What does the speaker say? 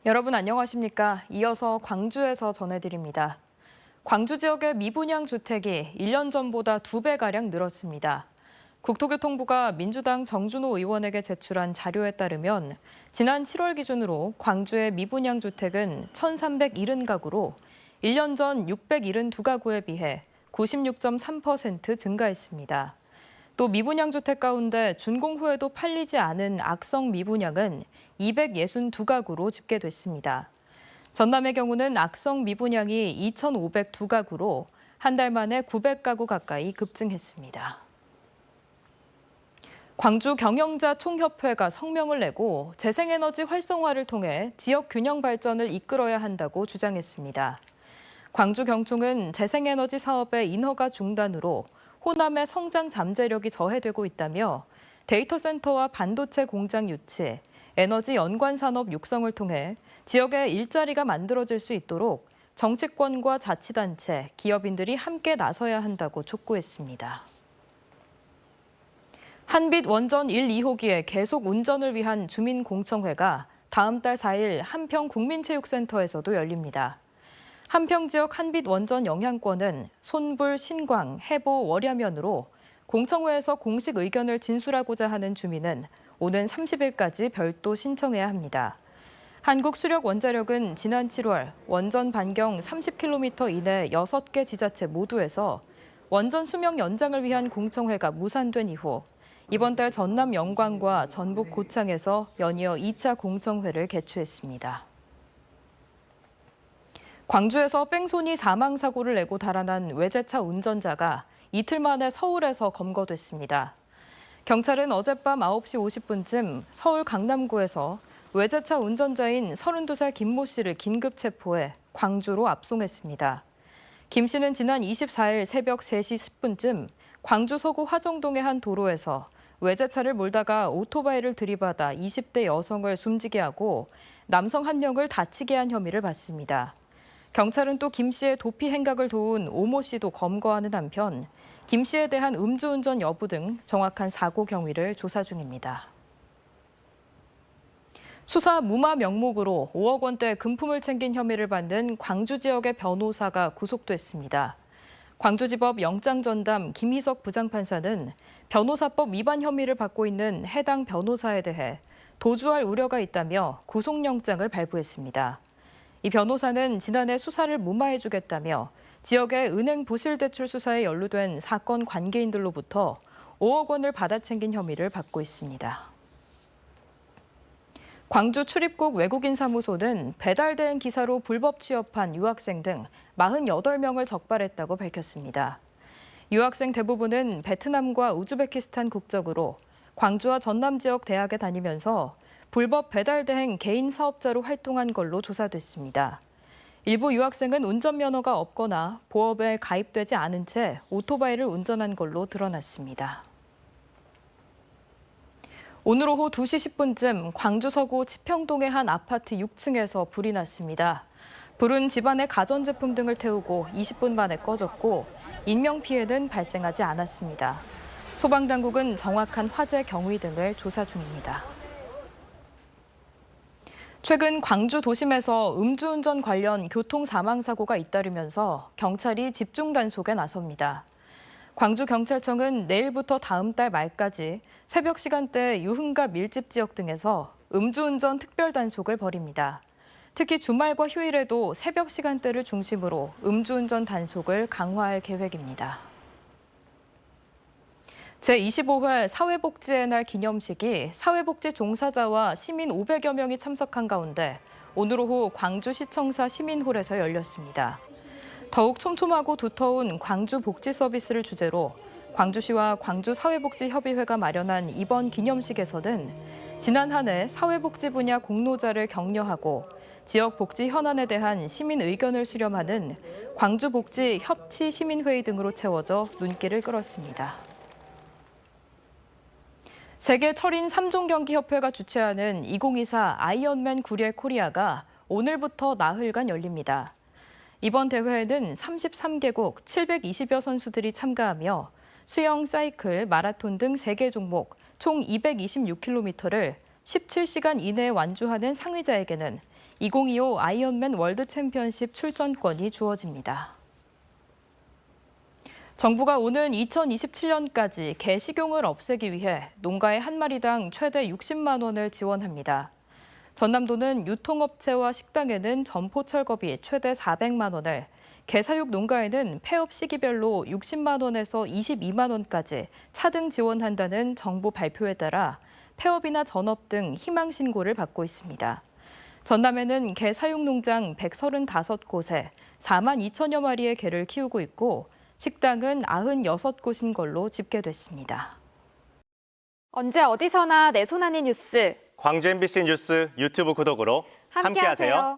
여러분 안녕하십니까? 이어서 광주에서 전해드립니다. 광주 지역의 미분양 주택이 1년 전보다 2배가량 늘었습니다. 국토교통부가 민주당 정준호 의원에게 제출한 자료에 따르면 지난 7월 기준으로 광주의 미분양 주택은 1,370가구로 1년 전 672가구에 비해 96.3% 증가했습니다. 또 미분양 주택 가운데 준공 후에도 팔리지 않은 악성 미분양은 262가구로 집계됐습니다. 전남의 경우는 악성 미분양이 2,502가구로 한 달 만에 900가구 가까이 급증했습니다. 광주 경영자 총협회가 성명을 내고 재생에너지 활성화를 통해 지역 균형 발전을 이끌어야 한다고 주장했습니다. 광주경총은 재생에너지 사업의 인허가 중단으로 호남의 성장 잠재력이 저해되고 있다며 데이터 센터와 반도체 공장 유치, 에너지 연관 산업 육성을 통해 지역에 일자리가 만들어질 수 있도록 정치권과 자치단체, 기업인들이 함께 나서야 한다고 촉구했습니다. 한빛 원전 1, 2호기의 계속 운전을 위한 주민공청회가 다음 달 4일 한평 국민체육센터에서도 열립니다. 한평 지역 한빛 원전 영향권은 손불, 신광, 해보, 월야면으로 공청회에서 공식 의견을 진술하고자 하는 주민은 오는 30일까지 별도 신청해야 합니다. 한국수력원자력은 지난 7월 원전 반경 30km 이내 6개 지자체 모두에서 원전 수명 연장을 위한 공청회가 무산된 이후 이번 달 전남 영광과 전북 고창에서 연이어 2차 공청회를 개최했습니다. 광주에서 뺑소니 사망 사고를 내고 달아난 외제차 운전자가 이틀 만에 서울에서 검거됐습니다. 경찰은 어젯밤 9시 50분쯤 서울 강남구에서 외제차 운전자인 32살 김모 씨를 긴급 체포해 광주로 압송했습니다. 김 씨는 지난 24일 새벽 3시 10분쯤 광주 서구 화정동의 한 도로에서 외제차를 몰다가 오토바이를 들이받아 20대 여성을 숨지게 하고 남성 한 명을 다치게 한 혐의를 받습니다. 경찰은 또 김 씨의 도피 행각을 도운 오모 씨도 검거하는 한편 김 씨에 대한 음주운전 여부 등 정확한 사고 경위를 조사 중입니다. 수사 무마 명목으로 5억 원대 금품을 챙긴 혐의를 받는 광주 지역의 변호사가 구속됐습니다. 광주지법 영장전담 김희석 부장판사는 변호사법 위반 혐의를 받고 있는 해당 변호사에 대해 도주할 우려가 있다며 구속영장을 발부했습니다. 이 변호사는 지난해 수사를 무마해주겠다며 지역의 은행 부실 대출 수사에 연루된 사건 관계인들로부터 5억 원을 받아챙긴 혐의를 받고 있습니다. 광주 출입국 외국인 사무소는 배달 대행 기사로 불법 취업한 유학생 등 48명을 적발했다고 밝혔습니다. 유학생 대부분은 베트남과 우즈베키스탄 국적으로 광주와 전남 지역 대학에 다니면서 불법 배달 대행 개인 사업자로 활동한 걸로 조사됐습니다. 일부 유학생은 운전면허가 없거나 보험에 가입되지 않은 채 오토바이를 운전한 걸로 드러났습니다. 오늘 오후 2시 10분쯤 광주 서구 치평동의 한 아파트 6층에서 불이 났습니다. 불은 집안의 가전제품 등을 태우고 20분 만에 꺼졌고 인명피해는 발생하지 않았습니다. 소방당국은 정확한 화재 경위 등을 조사 중입니다. 최근 광주 도심에서 음주운전 관련 교통사망사고가 잇따르면서 경찰이 집중 단속에 나섭니다. 광주경찰청은 내일부터 다음 달 말까지 새벽 시간대 유흥가 밀집 지역 등에서 음주운전 특별단속을 벌입니다. 특히 주말과 휴일에도 새벽 시간대를 중심으로 음주운전 단속을 강화할 계획입니다. 제25회 사회복지의 날 기념식이 사회복지 종사자와 시민 500여 명이 참석한 가운데 오늘 오후 광주시청사 시민홀에서 열렸습니다. 더욱 촘촘하고 두터운 광주 복지 서비스를 주제로 광주시와 광주사회복지협의회가 마련한 이번 기념식에서는 지난 한 해 사회복지 분야 공로자를 격려하고 지역 복지 현안에 대한 시민 의견을 수렴하는 광주복지협치시민회의 등으로 채워져 눈길을 끌었습니다. 세계 철인 3종 경기 협회가 주최하는 2024 아이언맨 구리에 코리아가 오늘부터 나흘간 열립니다. 이번 대회에는 33개국 720여 선수들이 참가하며 수영, 사이클, 마라톤 등 3개 종목 총 226km를 17시간 이내에 완주하는 상위자에게는 2025 아이언맨 월드 챔피언십 출전권이 주어집니다. 정부가 오는 2027년까지 개 식용을 없애기 위해 농가에 한 마리당 최대 60만 원을 지원합니다. 전남도는 유통업체와 식당에는 점포 철거비 최대 400만 원을, 개사육 농가에는 폐업 시기별로 60만 원에서 22만 원까지 차등 지원한다는 정부 발표에 따라 폐업이나 전업 등 희망 신고를 받고 있습니다. 전남에는 개 사육 농장 135곳에 4만 2천여 마리의 개를 키우고 있고 식당은 96곳인 걸로 집계됐습니다. 언제 어디서나 내 손 안의 뉴스. 광주 MBC 뉴스 유튜브 구독으로 함께하세요.